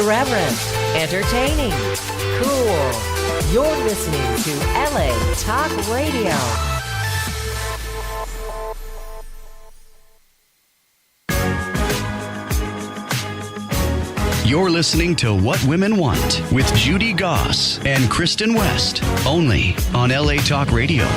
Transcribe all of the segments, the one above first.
Irreverent, entertaining, cool. You're listening to LA Talk Radio. You're listening to What Women Want with Judy Goss and Kristin West, only on LA Talk Radio.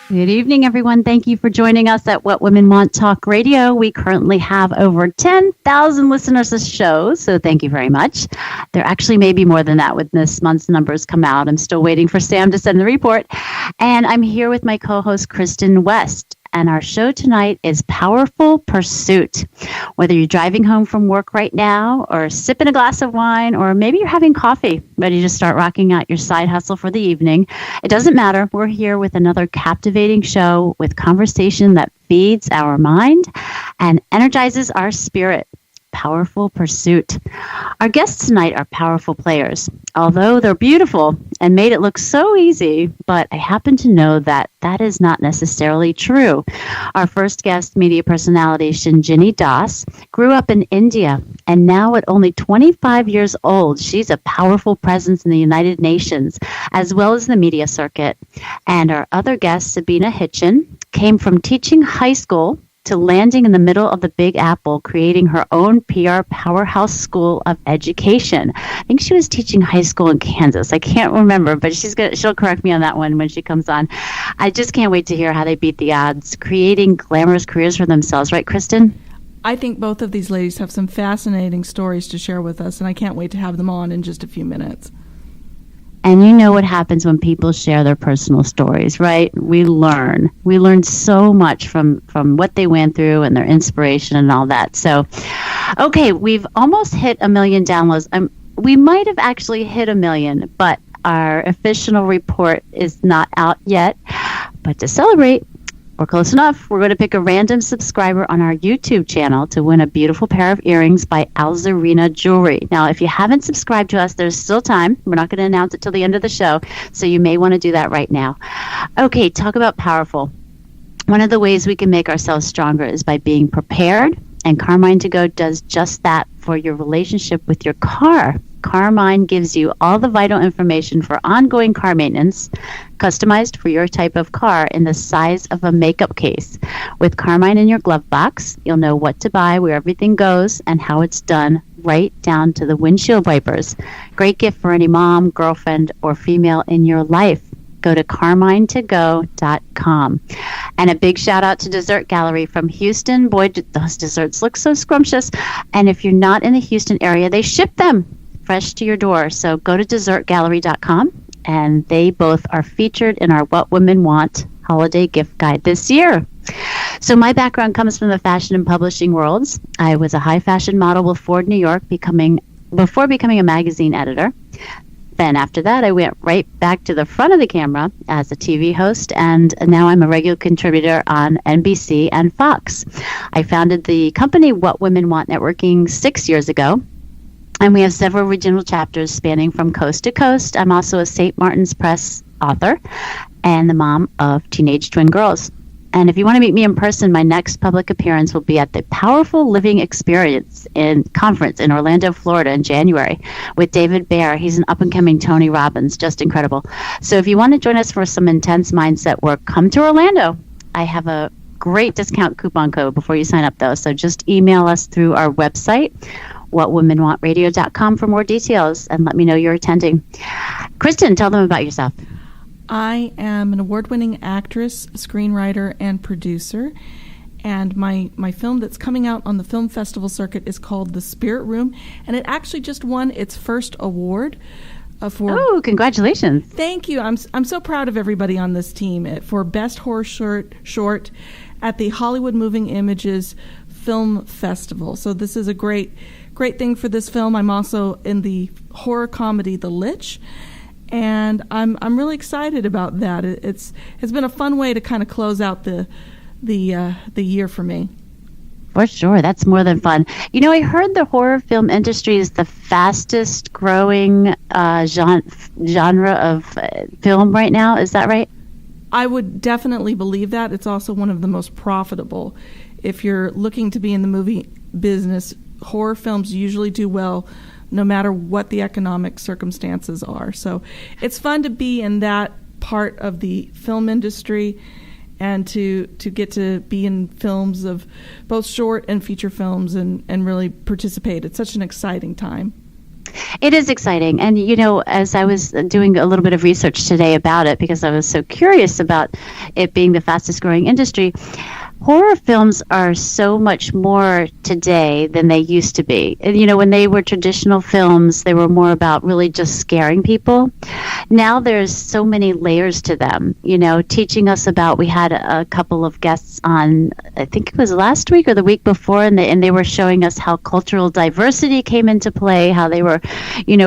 Good evening, everyone. Thank you for joining us at What Women Want Talk Radio. We currently have over 10,000 listeners to the show, so thank you very much. There actually may be more than that when this month's numbers come out. I'm still waiting for Sam to send the report. And I'm here with my co-host, Kristin West. And our show tonight is Powerful Pursuit. Whether you're driving home from work right now or sipping a glass of wine, or maybe you're having coffee, ready to start rocking out your side hustle for the evening, it doesn't matter. We're here with another captivating show with conversation that feeds our mind and energizes our spirit. Powerful Pursuit. Our guests tonight are powerful players, although they're beautiful and made it look so easy, but I happen to know that that is not necessarily true. Our first guest, media personality Shinjini Das, grew up in India, and now at only 25 years old, she's a powerful presence in the United Nations, as well as the media circuit. And our other guest, Sabina Hitchen, came from teaching high school to landing in the middle of the Big Apple, creating her own PR powerhouse school of education. I think she was teaching high school in Kansas. I can't remember, but she'll correct me on that one when she comes on. I just can't wait to hear how they beat the odds, creating glamorous careers for themselves. Right, Kristin? I think both of these ladies have some fascinating stories to share with us, and I can't wait to have them on in just a few minutes. And you know what happens when people share their personal stories, right? We learn. We learn so much from what they went through and their inspiration and all that. So, okay, we've almost hit 1 million downloads. We might have actually hit 1 million, but our official report is not out yet. But to celebrate, we're close enough. We're going to pick a random subscriber on our YouTube channel to win a beautiful pair of earrings by Alzarina Jewelry. Now, if you haven't subscribed to us, there's still time. We're not going to announce it till the end of the show, so you may want to do that right now. Okay, talk about powerful. One of the ways we can make ourselves stronger is by being prepared, and Carmine To Go does just that for your relationship with your car. Carmine gives you all the vital information for ongoing car maintenance, customized for your type of car in the size of a makeup case. With Carmine in your glove box, you'll know what to buy, where everything goes, and how it's done, right down to the windshield wipers. Great gift for any mom, girlfriend, or female in your life. Go to carminetogo.com. And a big shout out to Dessert Gallery from Houston. Boy, those desserts look so scrumptious. And if you're not in the Houston area, they ship them fresh to your door. So go to dessertgallery.com, and they both are featured in our What Women Want holiday gift guide this year. So my background comes from the fashion and publishing worlds. I was a high fashion model with Ford New York before becoming a magazine editor. Then after that, I went right back to the front of the camera as a TV host, and now I'm a regular contributor on NBC and Fox. I founded the company What Women Want Networking 6 years ago, and we have several regional chapters spanning from coast to coast. I'm also a St. Martin's Press author and the mom of teenage twin girls. And if you want to meet me in person, my next public appearance will be at the Powerful Living Experience conference in Orlando, Florida in January with David Baer. He's an up-and-coming Tony Robbins, just incredible. So if you want to join us for some intense mindset work, come to Orlando. I have a great discount coupon code before you sign up, though. So just email us through our website, whatwomenwantradio.com, for more details, and let me know you're attending. Kristin, tell them about yourself. I am an award-winning actress, screenwriter, and producer. And my film that's coming out on the film festival circuit is called The Spirit Room. And it actually just won its first award. Oh, congratulations. Thank you. I'm so proud of everybody on this team for Best Horror Short at the Hollywood Moving Images Film Festival. So this is a great thing for this film. I'm also in the horror comedy The Lich. And I'm really excited about that. It's been a fun way to kind of close out the year for me. For sure, that's more than fun. You know, I heard the horror film industry is the fastest growing genre of film right now. Is that right? I would definitely believe that. It's also one of the most profitable. If you're looking to be in the movie business horror films usually do well no matter what the economic circumstances are. So it's fun to be in that part of the film industry and to get to be in films of both short and feature films and really participate. It's such an exciting time. It is exciting. And, as I was doing a little bit of research today about it, because I was so curious about it being the fastest growing industry, horror films are so much more today than they used to be. And, when they were traditional films, they were more about really just scaring people. Now there's so many layers to them, teaching us about, we had a couple of guests on, I think it was last week or the week before, and they were showing us how cultural diversity came into play, how they were,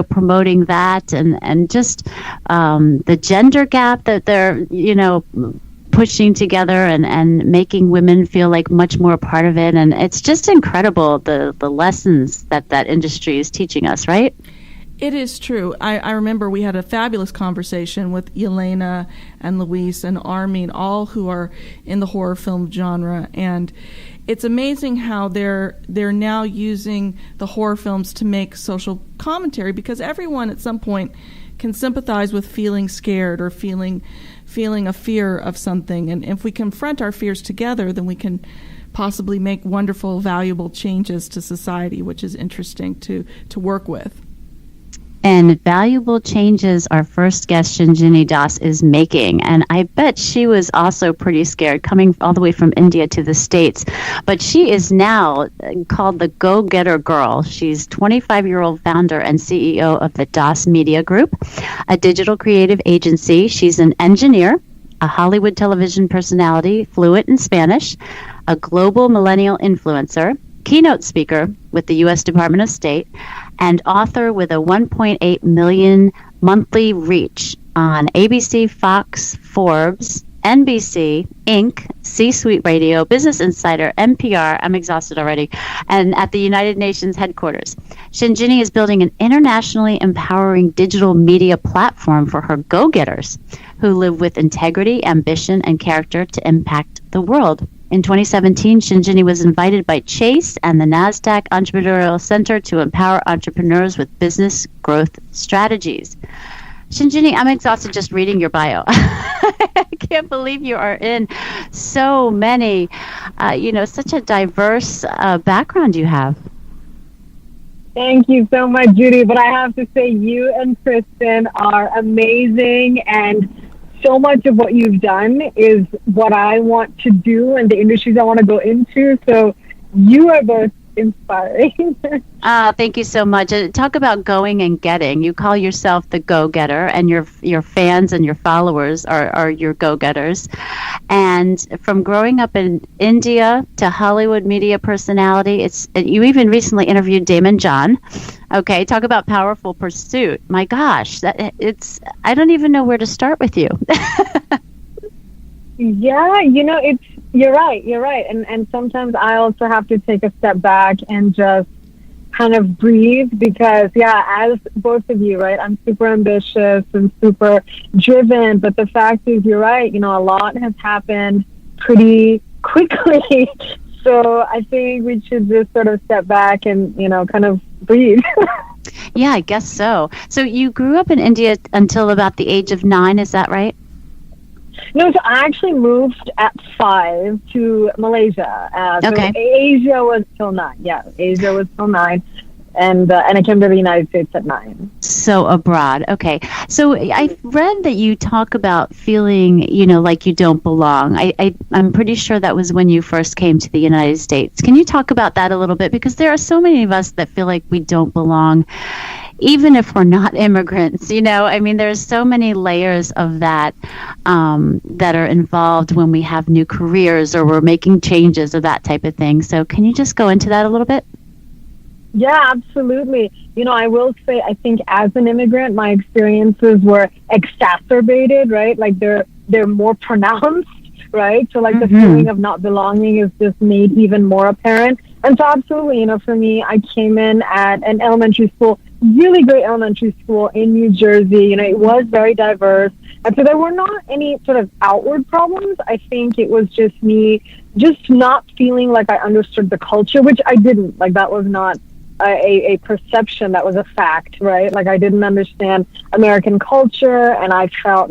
promoting that and just the gender gap that they're, pushing together and making women feel like much more a part of it. And it's just incredible, the lessons that industry is teaching us, right? It is true. I remember we had a fabulous conversation with Yelena and Luis and Armin, all who are in the horror film genre. And it's amazing how they're now using the horror films to make social commentary, because everyone at some point can sympathize with feeling scared or feeling a fear of something. And if we confront our fears together, then we can possibly make wonderful, valuable changes to society, which is interesting to work with. And valuable changes our first guest, Shinjini Das, is making. And I bet she was also pretty scared coming all the way from India to the States. But she is now called the Gogetter Girl. She's 25-year-old founder and CEO of the Das Media Group, a digital creative agency. She's an engineer, a Hollywood television personality, fluent in Spanish, a global millennial influencer, keynote speaker with the U.S. Department of State, and author with a 1.8 million monthly reach on ABC, Fox, Forbes, NBC, Inc., C-Suite Radio, Business Insider, NPR, I'm exhausted already, and at the United Nations headquarters. Shinjini is building an internationally empowering digital media platform for her go-getters who live with integrity, ambition, and character to impact the world. In 2017, Shinjini was invited by Chase and the NASDAQ Entrepreneurial Center to empower entrepreneurs with business growth strategies. Shinjini, I'm exhausted just reading your bio. I can't believe you are in so many, such a diverse background you have. Thank you so much, Judy. But I have to say, you and Kristin are amazing, and so much of what you've done is what I want to do and the industries I want to go into. So you are both inspiring. Thank you so much. Talk about going and getting. You call yourself the go-getter, and your fans and your followers are your go-getters. And from growing up in India to Hollywood media personality, you even recently interviewed Damon John. Okay, talk about powerful pursuit. My gosh, I don't even know where to start with you. Yeah, you're right. And sometimes I also have to take a step back and just kind of breathe, because, as both of you, right, I'm super ambitious and super driven. But the fact is, you're right, a lot has happened pretty quickly. So I think we should just sort of step back and, kind of breathe. Yeah, I guess so. So you grew up in India until about the age of 9, is that right? No, so I actually moved at 5 to Malaysia. Okay. So Asia was till 9. Yeah, Asia was till 9. And I came to the United States at 9. So abroad. Okay. So I read that you talk about feeling, like you don't belong. I'm pretty sure that was when you first came to the United States. Can you talk about that a little bit? Because there are so many of us that feel like we don't belong, even if we're not immigrants. There's so many layers of that that are involved when we have new careers or we're making changes or that type of thing. So can you just go into that a little bit? Yeah, absolutely. I will say, I think as an immigrant, my experiences were exacerbated, right? Like they're more pronounced, right? So like the feeling of not belonging is just made even more apparent. And so absolutely, for me, I came in at an elementary school, really great elementary school in New Jersey. It was very diverse. And so there were not any sort of outward problems. I think it was just me just not feeling like I understood the culture, which I didn't. Like, that was not a perception, that was a fact, right? Like, I didn't understand American culture, and I felt,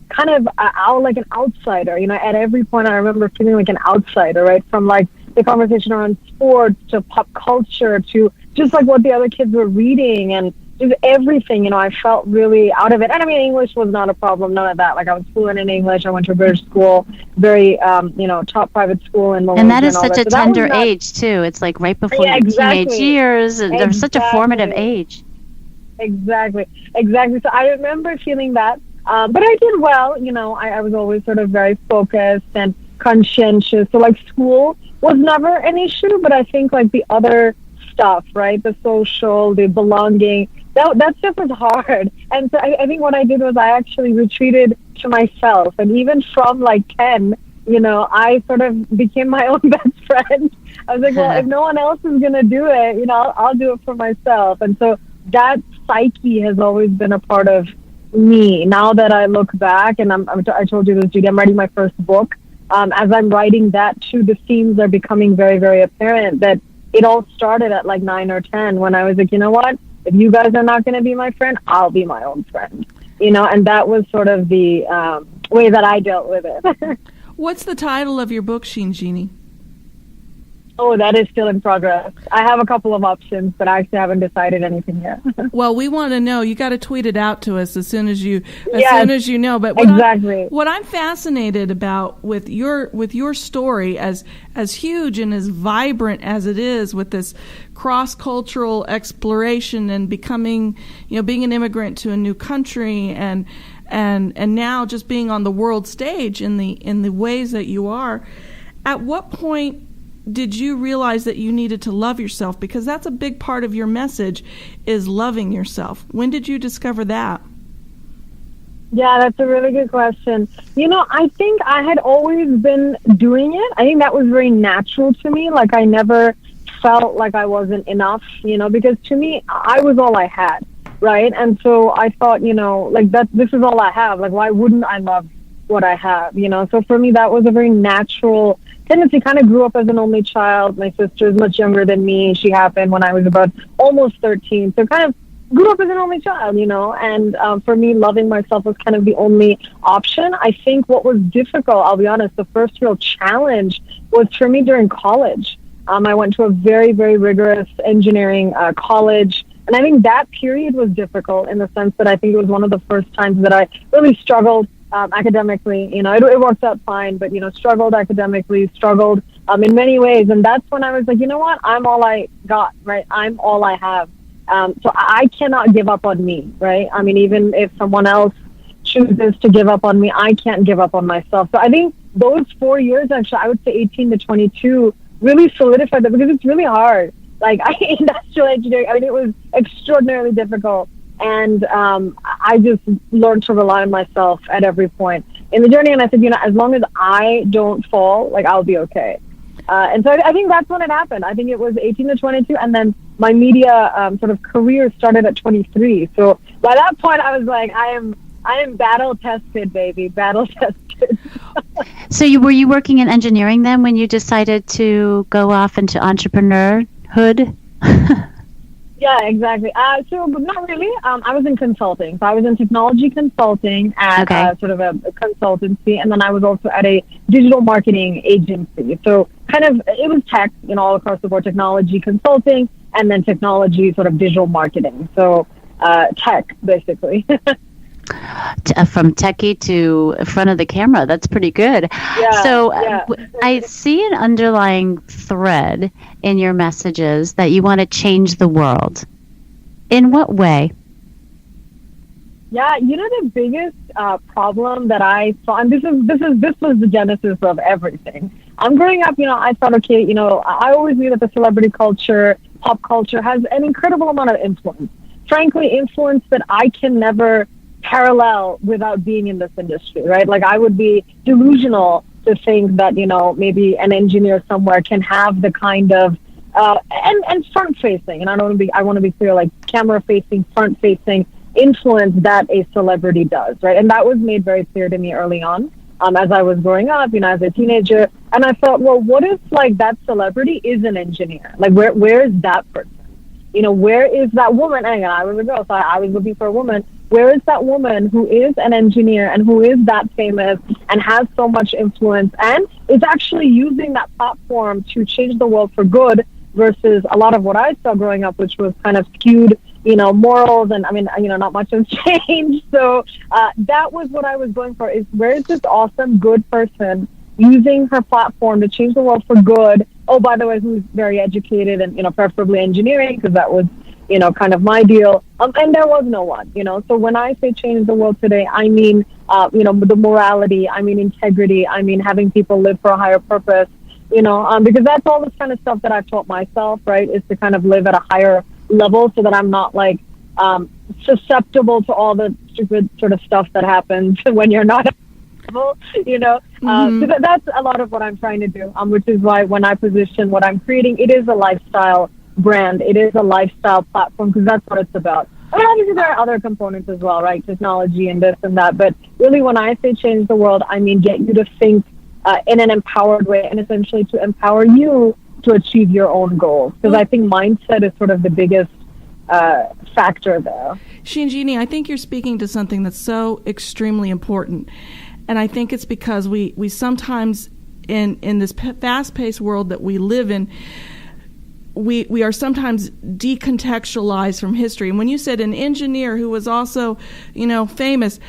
kind of out like an outsider. At every point I remember feeling like an outsider, right? From like the conversation around sports to pop culture to just like what the other kids were reading and just everything. I felt really out of it. And I mean, English was not a problem, none of that. Like, I was fluent in English. I went to a British school, very, top private school in Malaysia. And that is such a So tender age too. It's like right before your teenage years, and they're such a formative age. Exactly. So I remember feeling that. But I did well, I was always sort of very focused and conscientious. So like school was never an issue, but I think like the other stuff, right? The social, the belonging, that stuff was hard. And so I think what I did was I actually retreated to myself. And even from like 10, I sort of became my own best friend. I was like, well, if no one else is going to do it, I'll do it for myself. And so that psyche has always been a part of me. Now that I look back, and I told you this, Judy, I'm writing my first book. As I'm writing that too, the themes are becoming very, very apparent that it all started at like 9 or 10 when I was like, you know what? If you guys are not going to be my friend, I'll be my own friend. And that was sort of the way that I dealt with it. What's the title of your book, Shinjini? Oh, that is still in progress. I have a couple of options, but I actually haven't decided anything yet. Well, we want to know. You got to tweet it out to us as soon as you know. But what I'm fascinated about with your story, as huge and as vibrant as it is, with this cross-cultural exploration and becoming, being an immigrant to a new country, and now just being on the world stage in the ways that you are. At what point did you realize that you needed to love yourself? Because that's a big part of your message, is loving yourself. When did you discover that? Yeah, that's a really good question. I think I had always been doing it. I think that was very natural to me. Like, I never felt like I wasn't enough, because to me, I was all I had, right? And so I thought, like, this is all I have. Like, why wouldn't I love what I have? So for me, that was a very natural tendency. Kind of grew up as an only child. My sister is much younger than me. She happened when I was about almost 13. So kind of grew up as an only child, and for me, loving myself was kind of the only option. I think what was difficult, I'll be honest, the first real challenge was for me during college. I went to a very, very rigorous engineering college. And I think that period was difficult in the sense that I think it was one of the first times that I really struggled academically. It worked out fine, but, struggled academically, struggled in many ways. And that's when I was like, you know what? I'm all I got, right? I'm all I have. So I cannot give up on me, right? I mean, even if someone else chooses to give up on me, I can't give up on myself. So I think those 4 years, actually, I would say 18 to 22, really solidified that, because it's really hard. Like, industrial engineering, it was extraordinarily difficult. And I just learned to rely on myself at every point in the journey. And I said, as long as I don't fall, like, I'll be okay. And so I think that's when it happened. I think it was 18 to 22. And then my media sort of career started at 23. So by that point, I was like, I am battle tested, baby, battle tested. So were you working in engineering then when you decided to go off into entrepreneurhood? Yeah, exactly. So not really. I was in consulting. So I was in technology consulting at sort of a consultancy. And then I was also at a digital marketing agency. So kind of, it was tech, all across the board, technology consulting, and then technology sort of digital marketing. So tech, basically. From techie to front of the camera. That's pretty good. Yeah, so yeah. I see an underlying thread in your messages that you want to change the world. In what way? Yeah, the biggest problem that I saw, and this was the genesis of everything. I'm growing up, I thought, okay, I always knew that the celebrity culture, pop culture has an incredible amount of influence. Frankly, influence that I can never parallel without being in this industry, right? Like, I would be delusional to think that, maybe an engineer somewhere can have the kind of, and front facing, and I want to be clear, like camera facing, front facing influence that a celebrity does, right? And that was made very clear to me early on. as I was growing up, as a teenager. And I thought, well, what if like that celebrity is an engineer? Like where is that person? Where is that woman? And I was a girl, so I was looking for a woman. Where is that woman who is an engineer and who is that famous and has so much influence and is actually using that platform to change the world for good versus a lot of what I saw growing up, which was kind of skewed, morals. And I mean, not much has changed. So that was what I was going for, is where is this awesome, good person using her platform to change the world for good? Oh, by the way, who's very educated and, preferably engineering, because that was, kind of my deal. And there was no one, So when I say change the world today, I mean, the morality, I mean, integrity, I mean, having people live for a higher purpose, because that's all this kind of stuff that I've taught myself, right, is to kind of live at a higher level so that I'm not like susceptible to all the stupid sort of stuff that happens when you're not so that's a lot of what I'm trying to do, which is why when I position what I'm creating, it is a lifestyle brand. It is a lifestyle platform, because that's what it's about. I mean, obviously there are other components as well, right? Technology and this and that. But really, when I say change the world, I mean get you to think in an empowered way, and essentially to empower you to achieve your own goals. Because I think mindset is sort of the biggest factor there. Shinjini, I think you're speaking to something that's so extremely important. And I think it's because we sometimes, in this fast-paced world that we live in, we are sometimes decontextualized from history. And when you said an engineer who was also, famous,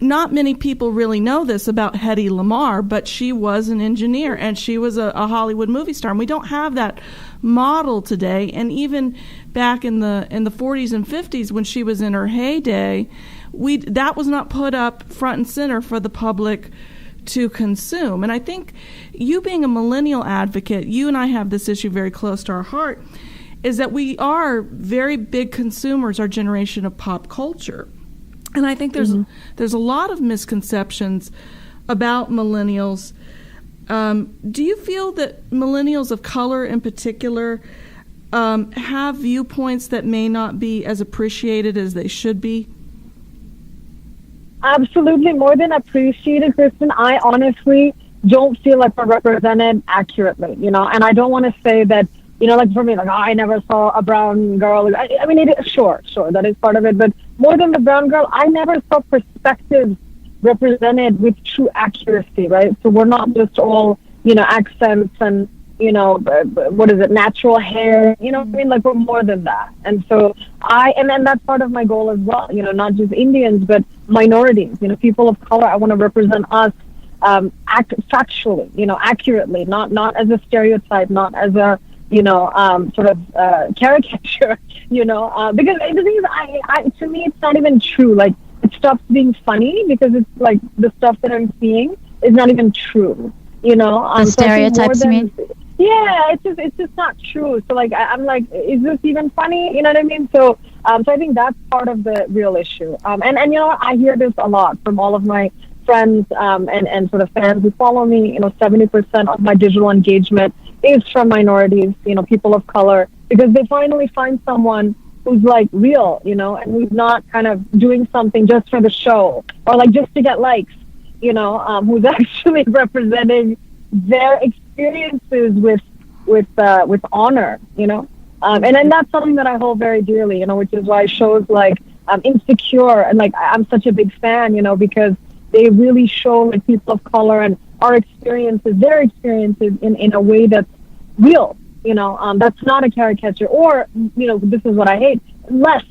not many people really know this about Hedy Lamarr, but she was an engineer and she was a Hollywood movie star. And we don't have that model today. And even back in the 40s and 50s, when she was in her heyday, that was not put up front and center for the public to consume. And I think you being a millennial advocate, you and I have this issue very close to our heart, is that we are very big consumers, our generation, of pop culture. And I think there's a lot of misconceptions about millennials. Do you feel that millennials of color in particular have viewpoints that may not be as appreciated as they should be? Absolutely, more than appreciated, Kristin. I honestly don't feel like we're represented accurately, and I don't want to say that, like for me, like, I never saw a brown girl. I mean, sure, that is part of it, but more than the brown girl, I never saw perspectives represented with true accuracy, right? So we're not just all, accents and, natural hair, like we're more than that. And so and then that's part of my goal as well, not just Indians, but minorities, people of color. I want to represent us factually, accurately, not as a stereotype, not as a, caricature, because the thing is, to me, it's not even true. Like, it stops being funny because it's like the stuff that I'm seeing is not even true, The stereotypes, you mean? Yeah, it's just not true. So like, I'm like, is this even funny? You know what I mean? So I think that's part of the real issue. And I hear this a lot from all of my friends and sort of fans who follow me. 70% of my digital engagement is from minorities, people of color, because they finally find someone who's like real, and who's not kind of doing something just for the show or like just to get likes, who's actually representing their experiences with honor, and then that's something that I hold very dearly, which is why shows like Insecure and like I'm such a big fan, because they really show like people of color and our experiences, their experiences in a way that's real, that's not a caricature or, this is what I hate, less,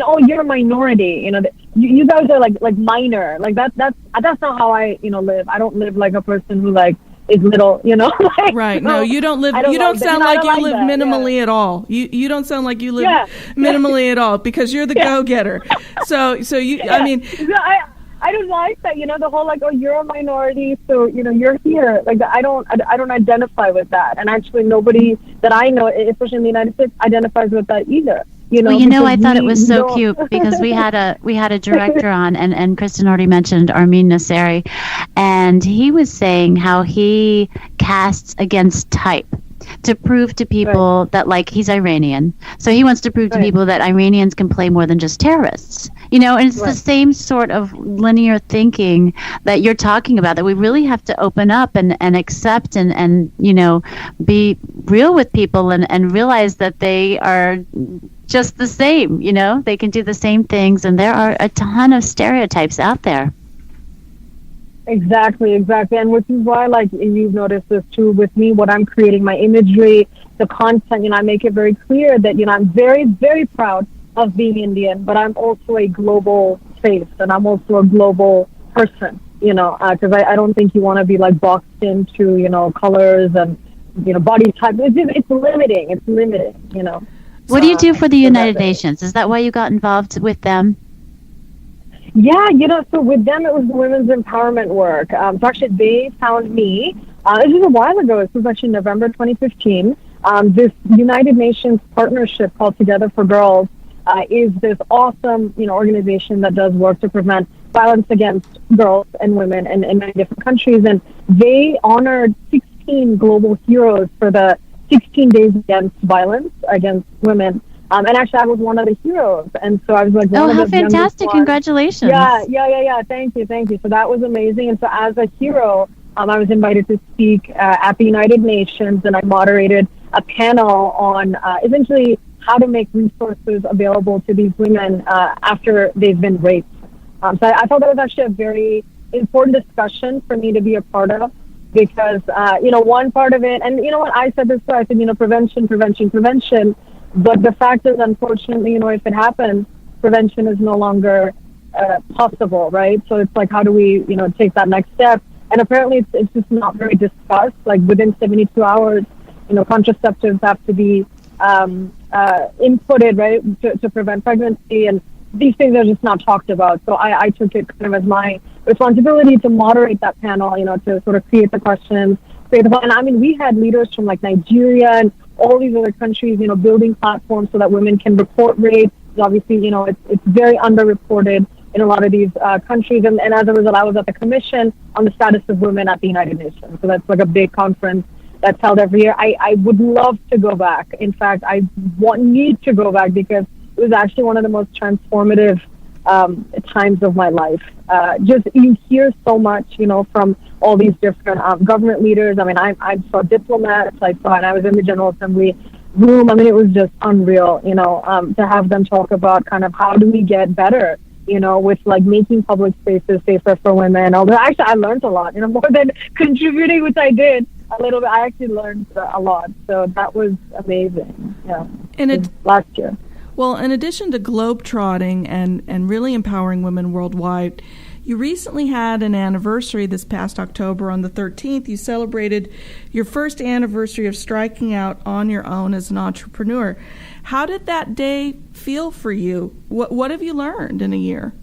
oh, you're a minority, you guys are like minor, like that's not how I, live. I don't live like a person who like is little, like, right. No, you don't live, you don't sound like you live minimally at all. You don't sound like you live minimally at all because you're the go-getter. So you, I mean, I don't like that, the whole like, oh, you're a minority, so, you're here. Like, I don't identify with that. And actually nobody that I know, especially in the United States, identifies with that either. I thought it was so cute because we had a director on, and Kristin already mentioned Armin Nasseri, and he was saying how he casts against type. to prove to people that, like, he's Iranian. So he wants to prove to people that Iranians can play more than just terrorists. You know, and it's the same sort of linear thinking that you're talking about, that we really have to open up and accept and, you know, be real with people and realize that they are just the same, you know, they can do the same things. And there are a ton of stereotypes out there. Exactly. And which is why, like, you've noticed this too with me, what I'm creating, my imagery, the content, you know, I make it very clear that, you know, I'm very, very proud of being Indian, but I'm also a global face and I'm also a global person, you know, because I don't think you want to be like boxed into, you know, colors and, you know, body type. It's limiting, you know. What do you do for the United Nations? Is that why you got involved with them? Yeah, you know, so with them, it was the women's empowerment work. So actually, they found me. This was a while ago. This was actually November 2015. This United Nations partnership called Gogetter Girl is this awesome, you know, organization that does work to prevent violence against girls and women in many different countries. And they honored 16 global heroes for the 16 days against violence against women. And actually, I was one of the heroes. And so I was like, oh, how fantastic. Congratulations. Yeah. Thank you. So that was amazing. And so as a hero, I was invited to speak at the United Nations, and I moderated a panel on essentially how to make resources available to these women after they've been raped. So I thought that was actually a very important discussion for me to be a part of, because, you know, one part of it, and you know what, I said this, I said, you know, prevention. But the fact is, unfortunately, you know, if it happens, prevention is no longer possible, right? So it's like, how do we, you know, take that next step? And apparently it's just not very discussed. Like within 72 hours, you know, contraceptives have to be inputted, right, to prevent pregnancy. And these things are just not talked about. So I took it kind of as my responsibility to moderate that panel, you know, to sort of create the questions. And I mean, we had leaders from like Nigeria and all these other countries, you know, building platforms so that women can report rape. Obviously, you know, it's very underreported in a lot of these countries. And as a result, I was at the Commission on the Status of Women at the United Nations. So that's like a big conference that's held every year. I would love to go back. In fact, I need to go back because it was actually one of the most transformative times of my life. Just you hear so much, you know, from all these different government leaders. I mean, I saw diplomats, and I was in the General Assembly room. I mean, it was just unreal, you know, to have them talk about kind of how do we get better, you know, with like making public spaces safer for women. Although actually I learned a lot, you know, more than contributing, which I did a little bit. I actually learned a lot. So that was amazing. Yeah. And last year. Well, in addition to globetrotting and really empowering women worldwide, you recently had an anniversary this past October on the 13th. You celebrated your first anniversary of striking out on your own as an entrepreneur. How did that day feel for you? What have you learned in a year?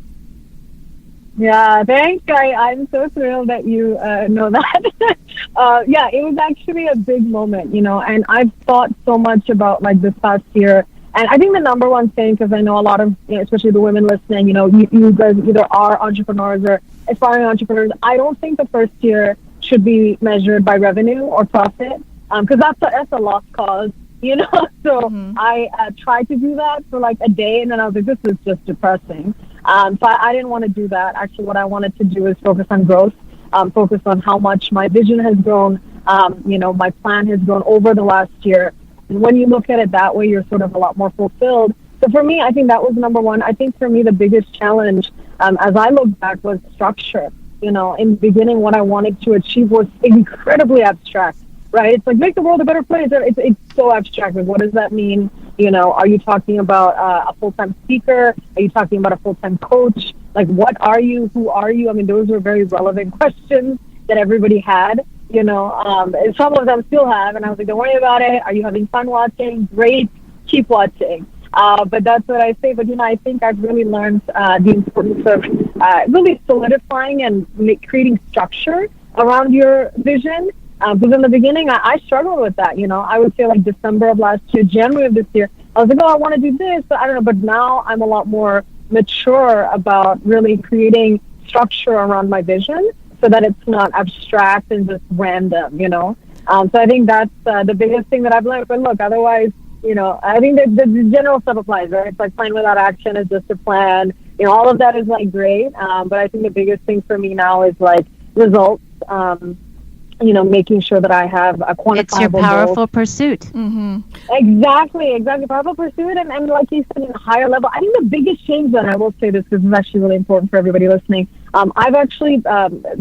Yeah, thanks. I'm so thrilled that you know that. Yeah, it was actually a big moment, you know, and I've thought so much about like this past year. And I think the number one thing, because I know a lot of, you know, especially the women listening, you know, you guys either are entrepreneurs or aspiring entrepreneurs. I don't think the first year should be measured by revenue or profit, because that's a lost cause, you know. So I tried to do that for like a day, and then I was like, this is just depressing. So I didn't want to do that. Actually, what I wanted to do is focus on growth, focus on how much my vision has grown, you know, my plan has grown over the last year. And when you look at it that way, you're sort of a lot more fulfilled. So for me, I think that was number one. I think for me, the biggest challenge, as I look back, was structure. You know, in the beginning, what I wanted to achieve was incredibly abstract, right? It's like, make the world a better place. It's so abstract. Like, what does that mean? You know, are you talking about a full-time speaker? Are you talking about a full-time coach? Like, what are you? Who are you? I mean, those were very relevant questions that everybody had. You know, and some of them still have, and I was like, don't worry about it. Are you having fun watching? Great, keep watching. But that's what I say. But, you know, I think I've really learned the importance of really solidifying and creating structure around your vision. Because in the beginning, I struggled with that. You know, I would say like December of last year, January of this year, I was like, oh, I want to do this. But I don't know. But now I'm a lot more mature about really creating structure around my vision, so that it's not abstract and just random, you know. So I think that's the biggest thing that I've learned. But look, otherwise, I think that the general stuff applies, right? It's like plan without action is just a plan. All of that is like great. But I think the biggest thing for me now is like results. Making sure that I have a quantifiable It's your powerful goal. pursuit. Mm-hmm. Exactly. Powerful pursuit. And like you said, in a higher level, I think the biggest change, and I will say this because it's actually really important for everybody listening, I've actually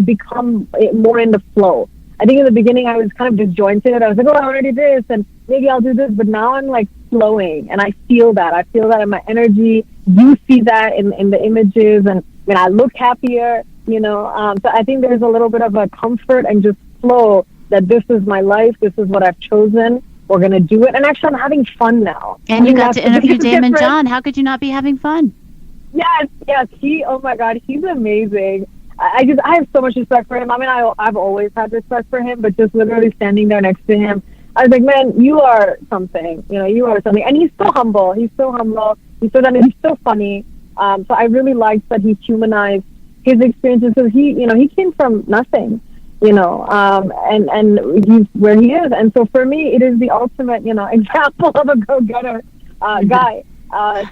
become more in the flow. I think in the beginning I was kind of disjointed. I was like, I want to do this and maybe I'll do this. But now I'm like flowing and I feel that. I feel that in my energy. You see that in the images and when I look happier, So I think there's a little bit of a comfort and just flow that this is my life. This is what I've chosen. We're going to do it. And actually I'm having fun now. And you got to interview Damon John. How could you not be having fun? Yes. Oh my God, he's amazing. I have so much respect for him. I mean, I've always had respect for him, but just literally standing there next to him, I was like, man, you are something. You are something. And he's so humble. He's so so funny. So I really liked that he humanized his experiences. So he came from nothing, and he's where he is. And so for me, it is the ultimate, example of a go-getter guy.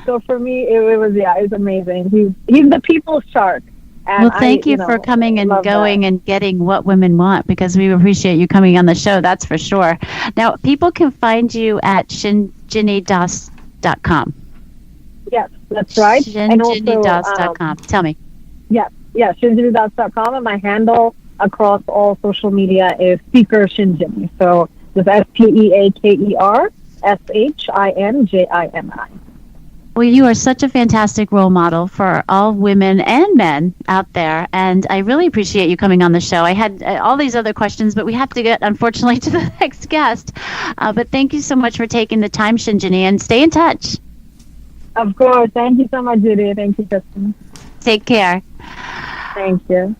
So for me, it was amazing. He's the people's shark. And well, thank you for coming and going and getting what women want, because we appreciate you coming on the show. That's for sure. Now, people can find you at shinjinidas.com. Yes, that's right. Shinjinidas.com. Tell me. Yes, shinjinidas.com. And my handle across all social media is Speaker Shinjini. So just SpeakerShinjini. Well, you are such a fantastic role model for all women and men out there, and I really appreciate you coming on the show. I had all these other questions, but we have to get, unfortunately, to the next guest. But thank you so much for taking the time, Shinjini, and stay in touch. Of course. Thank you so much, Judy. Thank you, Kristin. Take care. Thank you.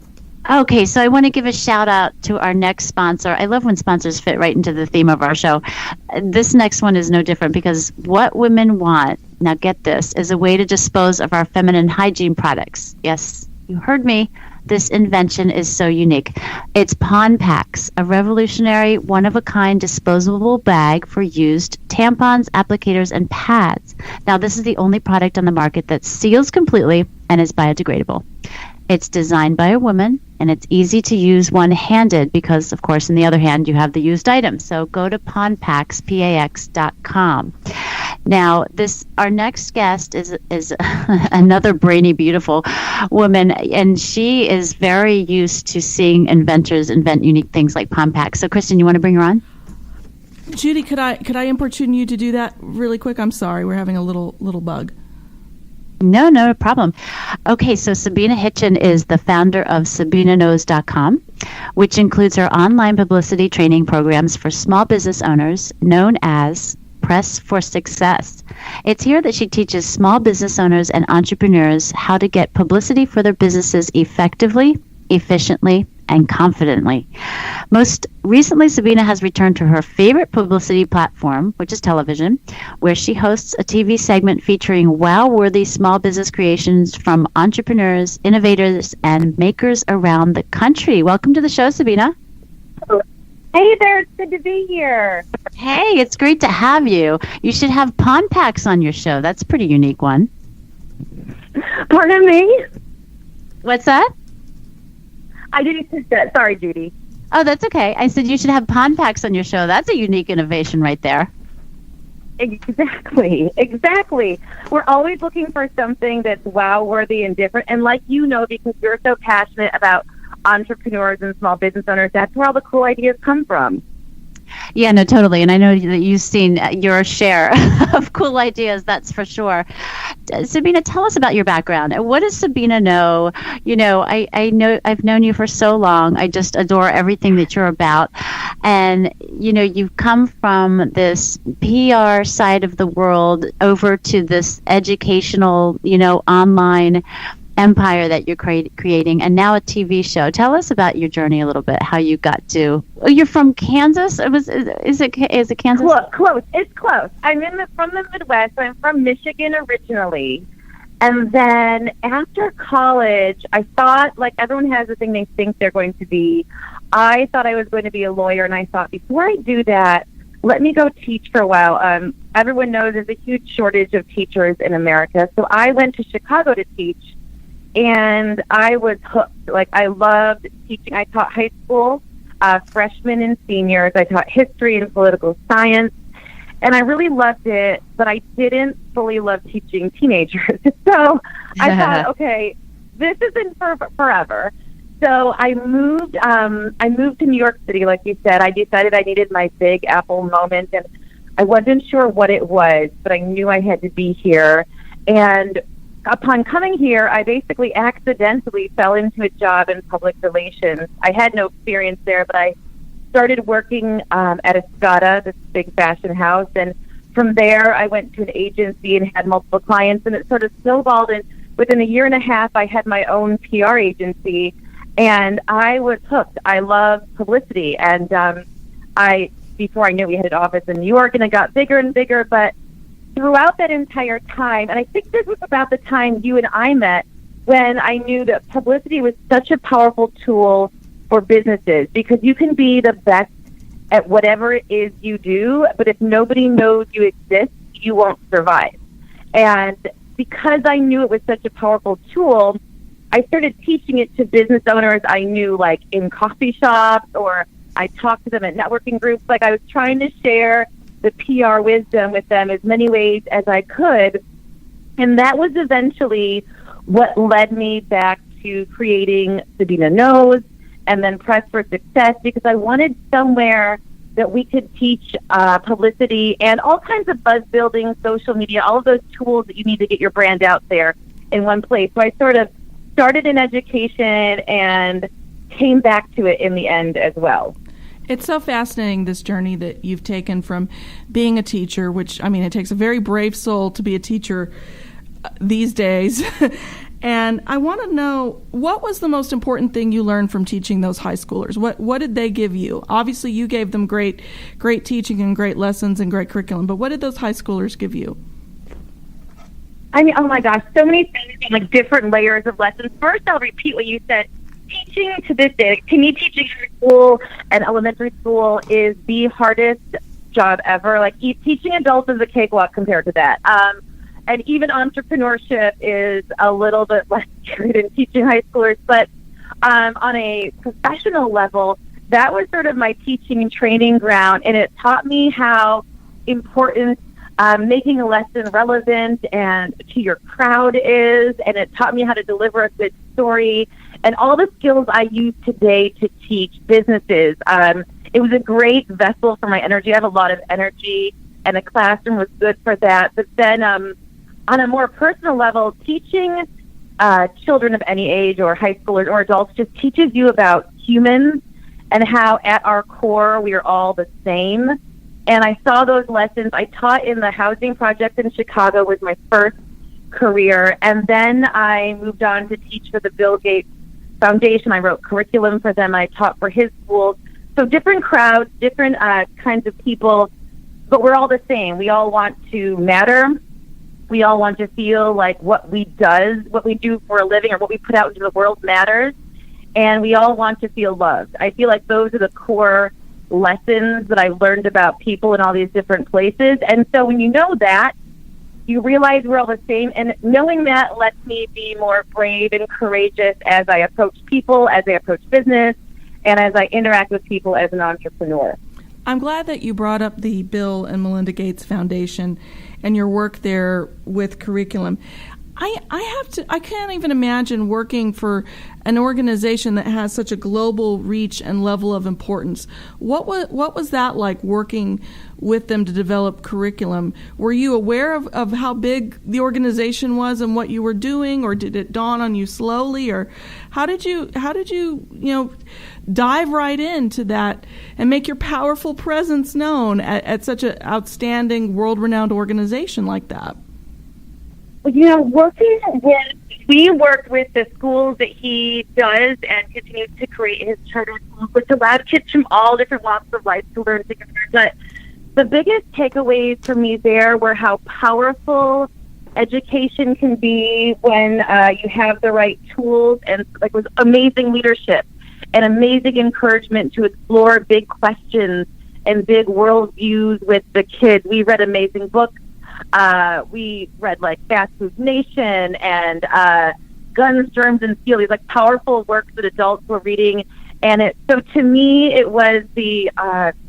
Okay, so I want to give a shout out to our next sponsor. I love when sponsors fit right into the theme of our show. This next one is no different, because what women want, now get this, is a way to dispose of our feminine hygiene products. Yes, you heard me. This invention is so unique. It's Pond Packs, a revolutionary, one-of-a-kind disposable bag for used tampons, applicators, and pads. Now, this is the only product on the market that seals completely and is biodegradable. It's designed by a woman, and it's easy to use one-handed because, of course, in the other hand, you have the used item. So go to pondpacks.com. Now, our next guest is another brainy, beautiful woman, and she is very used to seeing inventors invent unique things like Pond Packs. So, Kristin, you want to bring her on? Judy, could I importune you to do that really quick? I'm sorry, we're having a little bug. No problem. Okay, so Sabina Hitchen is the founder of SabinaKnows.com, which includes her online publicity training programs for small business owners known as Press for Success. It's here that she teaches small business owners and entrepreneurs how to get publicity for their businesses effectively, efficiently, and confidently. Most recently, Sabina has returned to her favorite publicity platform, which is television, where she hosts a TV segment featuring wow-worthy small business creations from entrepreneurs, innovators, and makers around the country. Welcome to the show, Sabina. Hey there, it's good to be here. Hey, it's great to have you. You should have Pond Packs on your show. That's a pretty unique one. Pardon me? What's that? I didn't catch that. Sorry, Judy. Oh, that's okay. I said you should have Pond Packs on your show. That's a unique innovation right there. Exactly. We're always looking for something that's wow-worthy and different. And like because you're so passionate about entrepreneurs and small business owners, that's where all the cool ideas come from. Yeah, no, totally. And I know that you've seen your share of cool ideas, that's for sure. Sabina, tell us about your background. What does Sabina know? I know I've known you for so long. I just adore everything that you're about. And, you've come from this PR side of the world over to this educational, online empire that you're creating, and now a TV show. Tell us about your journey a little bit, how you got to... Oh, you're from Kansas? Is it Kansas? Close. It's close. I'm from the Midwest. I'm from Michigan originally. And then after college, I thought, like everyone has the thing they think they're going to be. I thought I was going to be a lawyer, and I thought, before I do that, let me go teach for a while. Everyone knows there's a huge shortage of teachers in America. So I went to Chicago to teach, and I was hooked. Like, I loved teaching. I taught high school, freshmen and seniors. I taught history and political science, and I really loved it, but I didn't fully love teaching teenagers. So I thought, okay, this isn't for forever. So I moved to New York City, like you said. I decided I needed my Big Apple moment, and I wasn't sure what it was, but I knew I had to be here. And upon coming here, I basically accidentally fell into a job in public relations. I had no experience there, but I started working at Escada, this big fashion house, and from there I went to an agency and had multiple clients, and it sort of snowballed, and within a year and a half I had my own PR agency. And I was hooked. I love publicity. And before I knew it, we had an office in New York, and it got bigger and bigger. But throughout that entire time, and I think this was about the time you and I met, when I knew that publicity was such a powerful tool for businesses, because you can be the best at whatever it is you do, but if nobody knows you exist, you won't survive. And because I knew it was such a powerful tool, I started teaching it to business owners I knew, like in coffee shops, or I talked to them at networking groups. Like, I was trying to share the PR wisdom with them as many ways as I could. And that was eventually what led me back to creating Sabina Knows and then Press for Success, because I wanted somewhere that we could teach publicity and all kinds of buzz building, social media, all of those tools that you need to get your brand out there in one place. So I sort of started in education and came back to it in the end as well. It's so fascinating, this journey that you've taken from being a teacher, which, I mean, it takes a very brave soul to be a teacher these days. And I want to know, what was the most important thing you learned from teaching those high schoolers? What did they give you? Obviously, you gave them great teaching and great lessons and great curriculum, but what did those high schoolers give you? I mean, oh my gosh, so many things, like different layers of lessons. First, I'll repeat what you said. Teaching to this day, to me, teaching in school and elementary school is the hardest job ever. Like, teaching adults is a cakewalk compared to that. And even entrepreneurship is a little bit less scary than teaching high schoolers. But on a professional level, that was sort of my teaching and training ground, and it taught me how important making a lesson relevant and to your crowd is, and it taught me how to deliver a good story and all the skills I use today to teach businesses. It was a great vessel for my energy. I have a lot of energy, and the classroom was good for that. But then on a more personal level, teaching children of any age, or high schoolers or adults, just teaches you about humans and how at our core we are all the same. And I saw those lessons. I taught in the housing project in Chicago, was my first career. And then I moved on to teach for the Bill Gates Foundation. I wrote curriculum for them. I taught for his schools. So different crowds, different kinds of people, but we're all the same. We all want to matter. We all want to feel like what we do for a living, or what we put out into the world matters. And we all want to feel loved. I feel like those are the core lessons that I've learned about people in all these different places. And so when you know that, you realize we're all the same. And knowing that lets me be more brave and courageous as I approach people, as I approach business, and as I interact with people as an entrepreneur. I'm glad that you brought up the Bill and Melinda Gates Foundation and your work there with curriculum. I can't even imagine working for an organization that has such a global reach and level of importance. What was that like, working with them to develop curriculum? Were you aware of how big the organization was and what you were doing, or did it dawn on you slowly, or how did you dive right into that and make your powerful presence known at such an outstanding, world-renowned organization like that? We worked with the schools that he does and continues to create his charter schools, which allowed kids from all different walks of life to learn together. But the biggest takeaways for me there were how powerful education can be when you have the right tools, and like with amazing leadership and amazing encouragement to explore big questions and big world views with the kids. We read amazing books. We read like Fast Food Nation and Guns, Germs, and Steel, these like powerful works that adults were reading. And so to me, it was the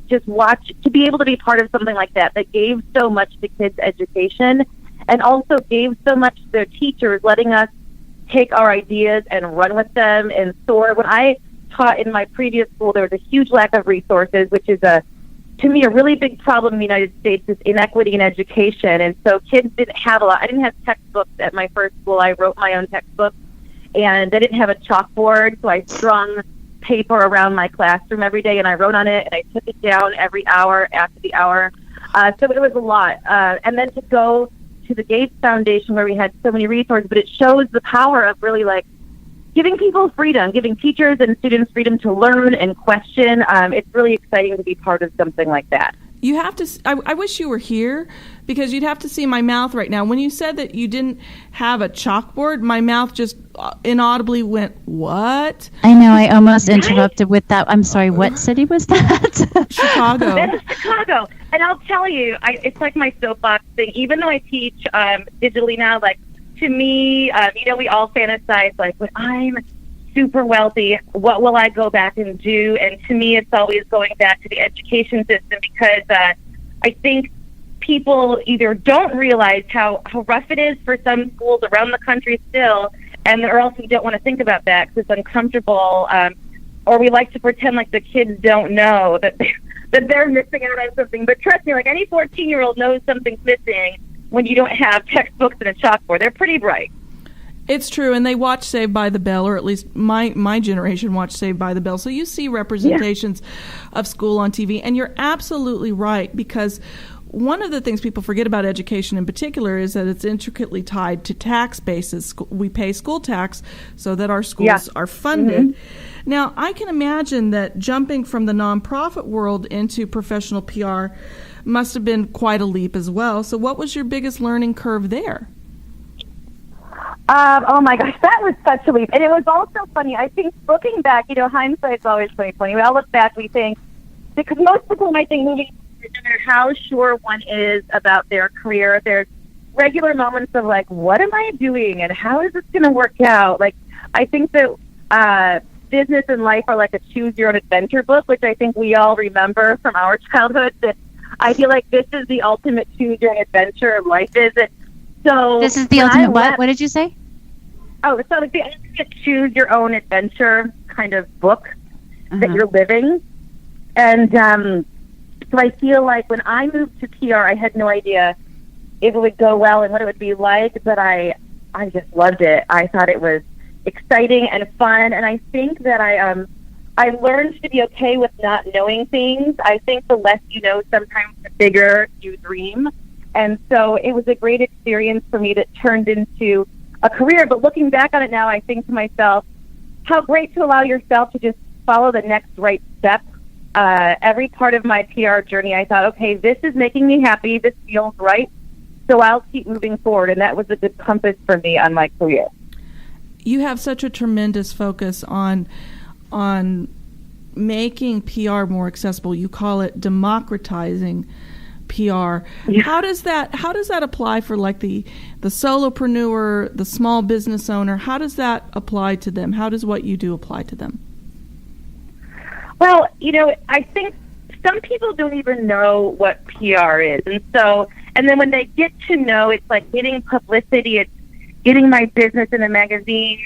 to be able to be part of something like that gave so much to kids' education, and also gave so much to their teachers, letting us take our ideas and run with them and soar. When I taught in my previous school, there was a huge lack of resources, which is to me, a really big problem in the United States is inequity in education. And so kids didn't have a lot. I didn't have textbooks at my first school. I wrote my own textbook, and I didn't have a chalkboard, so I strung paper around my classroom every day, and I wrote on it, and I took it down every hour after the hour. So it was a lot. And then to go to the Gates Foundation, where we had so many resources, but it shows the power of really like giving people freedom, giving teachers and students freedom to learn and question. It's really exciting to be part of something like that. You have to, I wish you were here, because you'd have to see my mouth right now. When you said that you didn't have a chalkboard, my mouth just inaudibly went, what? I know, I almost interrupted with that. I'm sorry, what city was that? Chicago. That is Chicago. And I'll tell you, it's like my soapbox thing. Even though I teach digitally now, like, to me, we all fantasize, like, when I'm super wealthy, what will I go back and do? And to me, it's always going back to the education system, because I think people either don't realize how rough it is for some schools around the country still, or else we don't want to think about that because it's uncomfortable, or we like to pretend like the kids don't know that they're missing out on something. But trust me, like, any 14-year-old knows something's missing when you don't have textbooks and a chalkboard. They're pretty bright. It's true, and they watch Saved by the Bell, or at least my generation watched Saved by the Bell. So you see representations of school on TV, and you're absolutely right, because one of the things people forget about education in particular is that it's intricately tied to tax bases. We pay school tax so that our schools are funded. Mm-hmm. Now, I can imagine that jumping from the nonprofit world into professional PR must have been quite a leap as well. So what was your biggest learning curve there? Oh my gosh, that was such a leap. And it was also funny. I think looking back, hindsight's always 20/20. We all look back, we think, because most people might think moving, no matter how sure one is about their career, there's regular moments of like, what am I doing and how is this going to work out? Like, I think that business and life are like a choose your own adventure book, which I think we all remember from our childhood. That I feel like this is the ultimate choose your own adventure of life is. So this is the ultimate what? What did you say? Oh, so like the ultimate choose your own adventure kind of book that you're living. And so I feel like when I moved to PR, I had no idea if it would go well and what it would be like, but I just loved it. I thought it was exciting and fun, and I think that I learned to be okay with not knowing things. I think the less you know, sometimes the bigger you dream. And so it was a great experience for me that turned into a career. But looking back on it now, I think to myself, how great to allow yourself to just follow the next right step. Every part of my PR journey, I thought, okay, this is making me happy. This feels right. So I'll keep moving forward. And that was a good compass for me on my career. You have such a tremendous focus on making PR more accessible. You call it democratizing PR. Yeah. How does that apply for like the solopreneur, the small business owner? How does that apply to them? How does what you do apply to them? Well, I think some people don't even know what PR is. And then when they get to know, it's like getting publicity, it's getting my business in a magazine,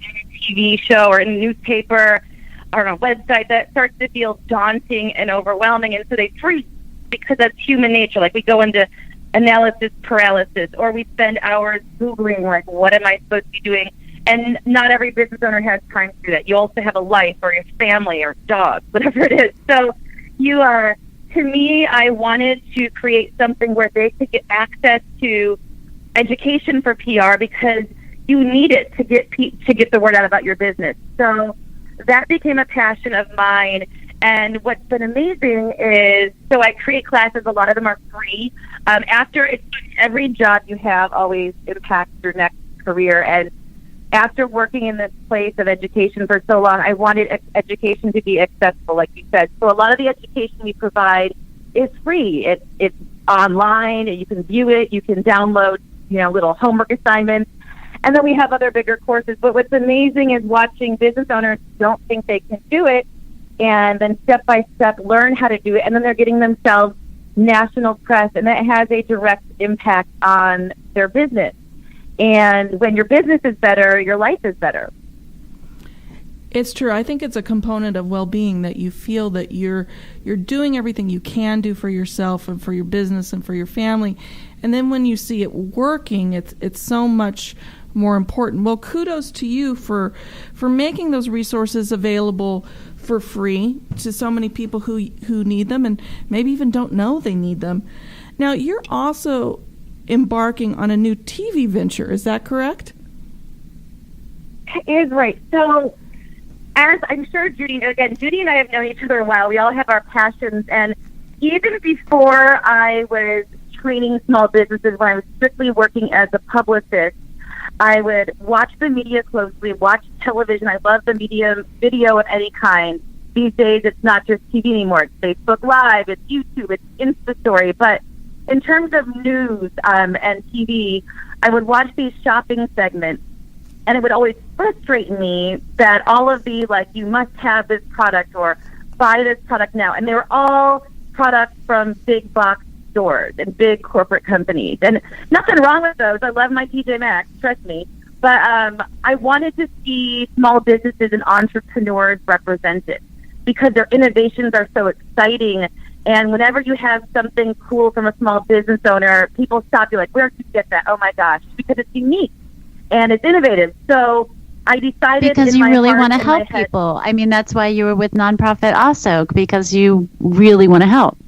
in a TV show, or in a newspaper, or on a website, that starts to feel daunting and overwhelming. And so they freeze, because that's human nature. Like, we go into analysis paralysis, or we spend hours Googling, like, what am I supposed to be doing? And not every business owner has time to do that. You also have a life, or your family, or dogs, whatever it is. So to me, I wanted to create something where they could get access to education for PR, because you need it to get the word out about your business. So that became a passion of mine. And what's been amazing is, so I create classes, a lot of them are free. Every job you have always impacts your next career. And after working in this place of education for so long, I wanted education to be accessible, like you said. So a lot of the education we provide is free. It's online. You can view it. You can download, little homework assignments. And then we have other bigger courses. But what's amazing is watching business owners who don't think they can do it, and then step by step learn how to do it. And then they're getting themselves national press, and that has a direct impact on their business. And when your business is better, your life is better. It's true. I think it's a component of well-being that you feel that you're doing everything you can do for yourself and for your business and for your family. And then when you see it working, it's so much more important. Well, kudos to you for making those resources available for free to so many people who need them and maybe even don't know they need them. Now, you're also embarking on a new TV venture. Is that correct? Is right. So, as I'm sure Judy and I have known each other a while. We all have our passions. And even before I was training small businesses, when I was strictly working as a publicist, I would watch the media closely, watch television. I love the video of any kind. These days, it's not just TV anymore. It's Facebook Live, it's YouTube, it's Insta Story. But in terms of news and TV, I would watch these shopping segments, and it would always frustrate me that all of the, you must have this product or buy this product now. And they were all products from big box stores and big corporate companies. And nothing wrong with those. I love my TJ Maxx, trust me. But I wanted to see small businesses and entrepreneurs represented because their innovations are so exciting. And whenever you have something cool from a small business owner, people stop you like, where did you get that? Oh my gosh, because it's unique and it's innovative. So I decided because you really want to help people. I mean, that's why you were with nonprofit also, because you really want to help.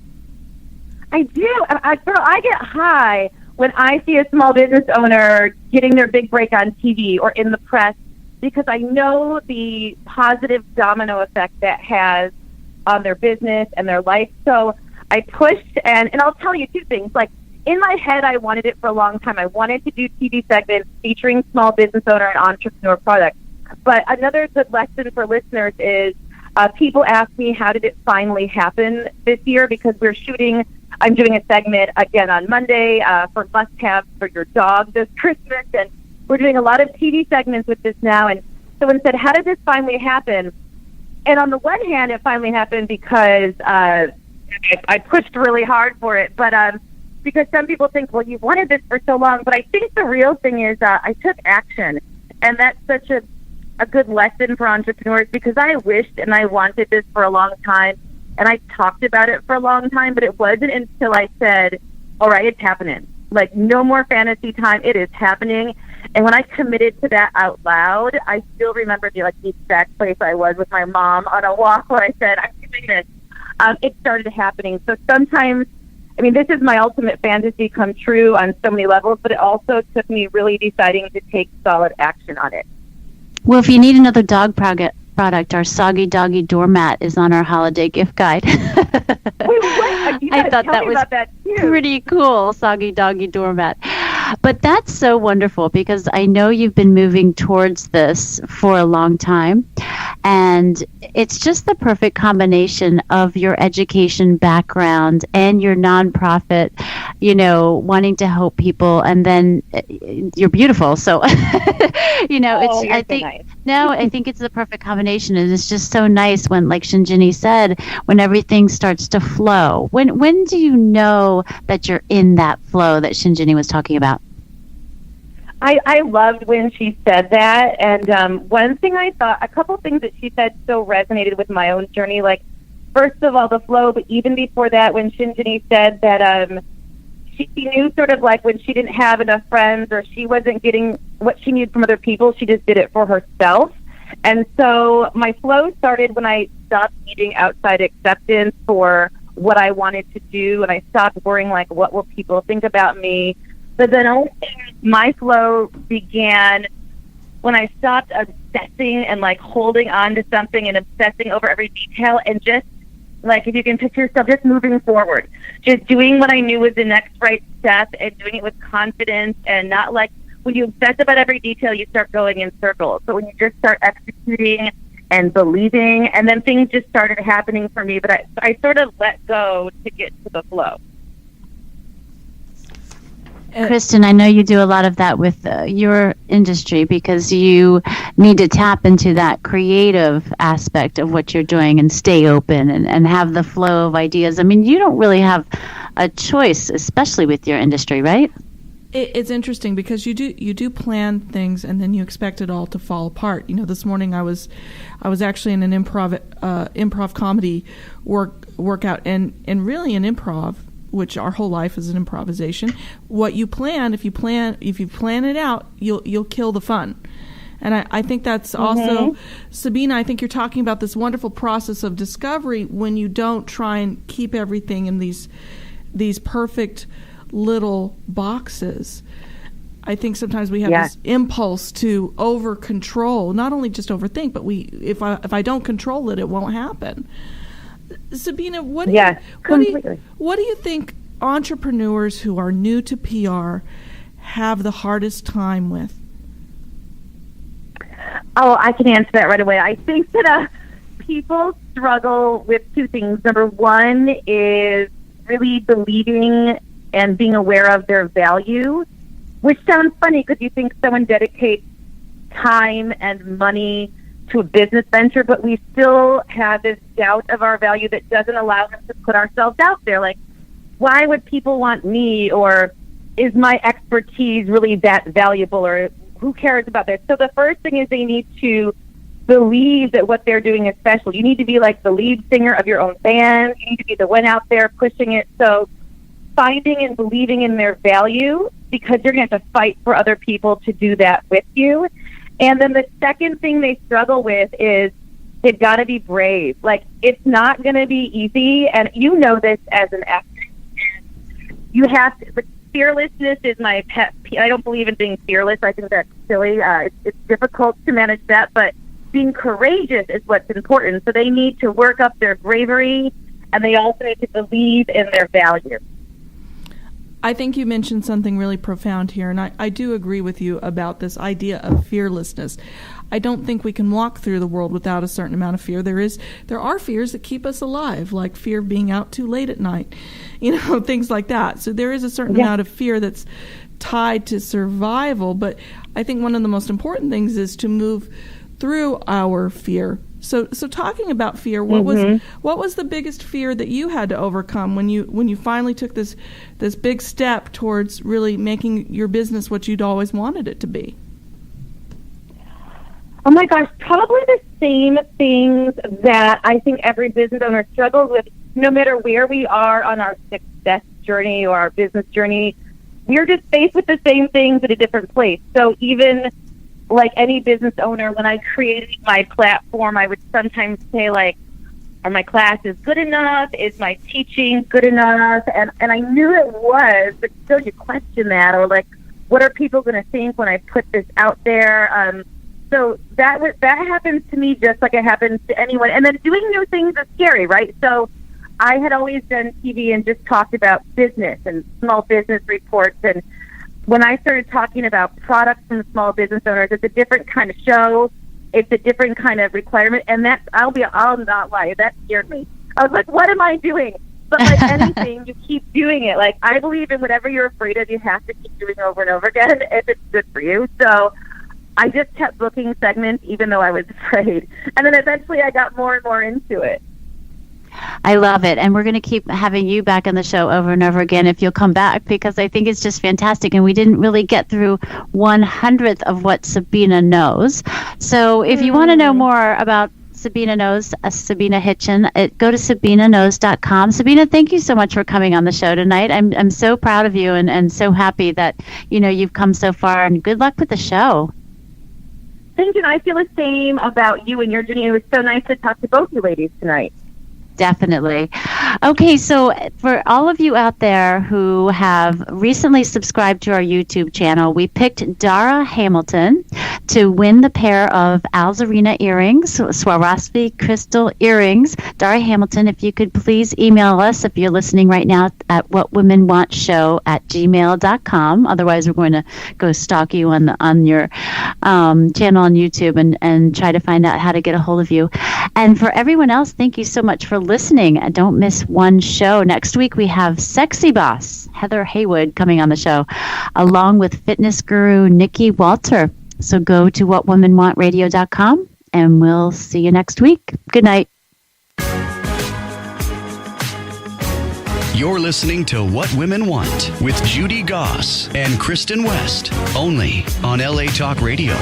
I do. I get high when I see a small business owner getting their big break on TV or in the press, because I know the positive domino effect that has on their business and their life. So I pushed, and I'll tell you two things. In my head, I wanted it for a long time. I wanted to do TV segments featuring small business owner and entrepreneur products. But another good lesson for listeners is people ask me, how did it finally happen this year? Because I'm doing a segment again on Monday for must-haves for your dog this Christmas. And we're doing a lot of TV segments with this now. And someone said, how did this finally happen? And on the one hand, it finally happened because I pushed really hard for it. But because some people think, well, you've wanted this for so long. But I think the real thing is I took action. And that's such a good lesson for entrepreneurs, because I wished and I wanted this for a long time. And I talked about it for a long time, but it wasn't until I said, all right, it's happening. No more fantasy time. It is happening. And when I committed to that out loud, I still remember the exact place I was with my mom on a walk where I said, I'm doing this. It started happening. So sometimes, this is my ultimate fantasy come true on so many levels, but it also took me really deciding to take solid action on it. Well, if you need another dog product, our Soggy Doggy Doormat is on our holiday gift guide. Wait, what? I thought that was pretty cool, Soggy Doggy Doormat. But that's so wonderful, because I know you've been moving towards this for a long time. And it's just the perfect combination of your education background and your nonprofit, wanting to help people. And then you're beautiful. So, I think it's the perfect combination. And it's just so nice when, like Shinjini said, when everything starts to flow. When do you know that you're in that flow that Shinjini was talking about? I loved when she said that, and one thing a couple things that she said so resonated with my own journey. First of all, the flow, but even before that, when Shinjini said that she knew sort of when she didn't have enough friends or she wasn't getting what she needed from other people, she just did it for herself. And so my flow started when I stopped needing outside acceptance for what I wanted to do, and I stopped worrying, what will people think about me. But then also my flow began when I stopped obsessing and holding on to something and obsessing over every detail and just Like, if you can picture yourself just moving forward, just doing what I knew was the next right step and doing it with confidence, and not like when you obsess about every detail, you start going in circles. But when you just start executing and believing, and then things just started happening for me. But I sort of let go to get to the flow. Kristin, I know you do a lot of that with your industry because you need to tap into that creative aspect of what you're doing and stay open and have the flow of ideas. I mean, you don't really have a choice, especially with your industry, right? It's interesting because you do plan things and then you expect it all to fall apart. You know, this morning I was actually in an improv comedy workout, and really in improv, which our whole life is an improvisation. What you plan, if you plan it out, you'll kill the fun. And I think that's also, Sabina, I think you're talking about this wonderful process of discovery when you don't try and keep everything in these perfect little boxes. I think sometimes we have this impulse to over control, not only just overthink, but if I don't control it, it won't happen. Sabina, what do you think entrepreneurs who are new to PR have the hardest time with? Oh, I can answer that right away. I think that people struggle with two things. Number one is really believing and being aware of their value, which sounds funny because you think someone dedicates time and money to a business venture, but we still have this doubt of our value that doesn't allow us to put ourselves out there. Like, why would people want me? Or is my expertise really that valuable? Or who cares about this? So the first thing is they need to believe that what they're doing is special. You need to be like the lead singer of your own band. You need to be the one out there pushing it. So finding and believing in their value, because you're going to have to fight for other people to do that with you. And then the second thing they struggle with is they've got to be brave. Like, it's not going to be easy, and you know this as an actress. You have to, but fearlessness is my pet. I don't believe in being fearless. I think that's silly. It's difficult to manage that, but being courageous is what's important. So they need to work up their bravery, and they also need to believe in their value. I think you mentioned something really profound here, and I do agree with you about this idea of fearlessness. I don't think we can walk through the world without a certain amount of fear. There are fears that keep us alive, like fear of being out too late at night, things like that. So there is a certain amount of fear that's tied to survival, but I think one of the most important things is to move through our fear. So talking about fear, what was the biggest fear that you had to overcome when you finally took this big step towards really making your business what you'd always wanted it to be? Oh my gosh, probably the same things that I think every business owner struggles with, no matter where we are on our success journey or our business journey. We're just faced with the same things at a different place. So even like any business owner, when I created my platform, I would sometimes say, like, are my classes good enough? Is my teaching good enough? And I knew it was, but still you question that, or like, what are people going to think when I put this out there? So that happens to me just like it happens to anyone. And then doing new things is scary, right? So I had always done TV and just talked about business and small business reports, and when I started talking about products from small business owners, it's a different kind of show. It's a different kind of requirement. And I'll not lie, that scared me. I was like, what am I doing? But like anything, you keep doing it. Like, I believe in whatever you're afraid of, you have to keep doing over and over again if it's good for you. So I just kept booking segments even though I was afraid. And then eventually I got more and more into it. I love it. And we're going to keep having you back on the show over and over again if you'll come back, because I think it's just fantastic. And we didn't really get through 1/100th of what Sabina knows. So if you want to know more about Sabina Knows, Sabina Hitchen, go to sabinaknows.com. Sabina, thank you so much for coming on the show tonight. I'm so proud of you and so happy that, you've come so far, and good luck with the show. Thank you. I feel the same about you and your journey. It was so nice to talk to both you ladies tonight. Definitely. Okay, so for all of you out there who have recently subscribed to our YouTube channel, we picked Dara Hamilton to win the pair of Alzarina earrings, Swarovski crystal earrings. Dara Hamilton, if you could please email us if you're listening right now at whatwomenwantshow@gmail.com. Otherwise, we're going to go stalk you on your channel on YouTube and try to find out how to get a hold of you. And for everyone else, thank you so much for listening. Don't miss one show. Next week, we have Sexy Boss, Heather Haywood, coming on the show, along with fitness guru Nikki Walter. So go to whatwomenwantradio.com, and we'll see you next week. Good night. You're listening to What Women Want with Judy Goss and Kristin West, only on LA Talk Radio.